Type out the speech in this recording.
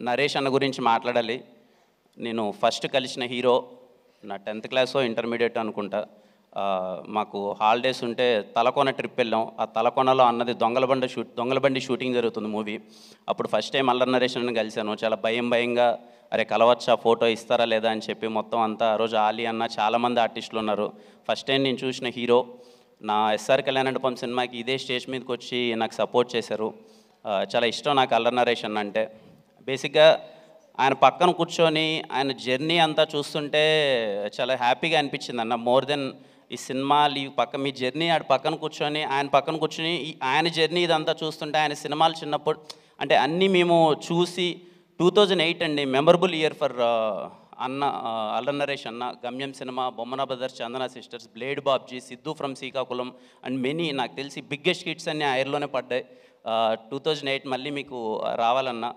నరేష్ అన్న గురించి మాట్లాడాలి. నేను ఫస్ట్ కలిసిన హీరో నా 10th క్లాసో ఇంటర్మీడియట్ అనుకుంటా. మాకు హాలిడేస్ ఉంటే తలకోన ట్రిప్ వెళ్ళాం. ఆ తలకోనలో అన్నది దొంగలబండి షూటింగ్ జరుగుతుంది మూవీ. అప్పుడు ఫస్ట్ టైం అల్లరి నరేష్ అన్నని కలిశాను. చాలా భయంగా అరే కలవచ్చా, ఫోటో ఇస్తారా లేదా అని చెప్పి మొత్తం అంతా ఆ రోజు ఆలీ అన్న చాలామంది ఆర్టిస్టులు ఉన్నారు. ఫస్ట్ టైం నేను చూసిన హీరో. నా ఎస్ఆర్ కళ్యాణమండపం సినిమాకి ఇదే స్టేజ్ మీదకి వచ్చి నాకు సపోర్ట్ చేశారు. చాలా ఇష్టం నాకు అల్లరి నరేష్ అన్న అంటే. బేసిక్గా ఆయన పక్కన కూర్చొని ఆయన జర్నీ అంతా చూస్తుంటే చాలా హ్యాపీగా అనిపించింది అన్న. మోర్ దెన్ ఈ సినిమాలు ఈ మీ జర్నీ ఆడ పక్కన కూర్చొని ఆయన జర్నీ ఇదంతా చూస్తుంటే ఆయన సినిమాలు చిన్నప్పుడు అంటే అన్నీ మేము చూసి 2008 అండి మెమరబుల్ ఇయర్ ఫర్ అన్న అల్లరి నరేష్ అన్న. గమ్యం cinema, Bommana brothers, Chandana sisters, blade Babji, Siddhu from Srikakulam and many నాకు తెలిసి బిగ్గెస్ట్ హిట్స్ అన్నీ ఆ ఇయర్లోనే పడ్డాయి. 2008 మళ్ళీ మీకు రావాలన్నా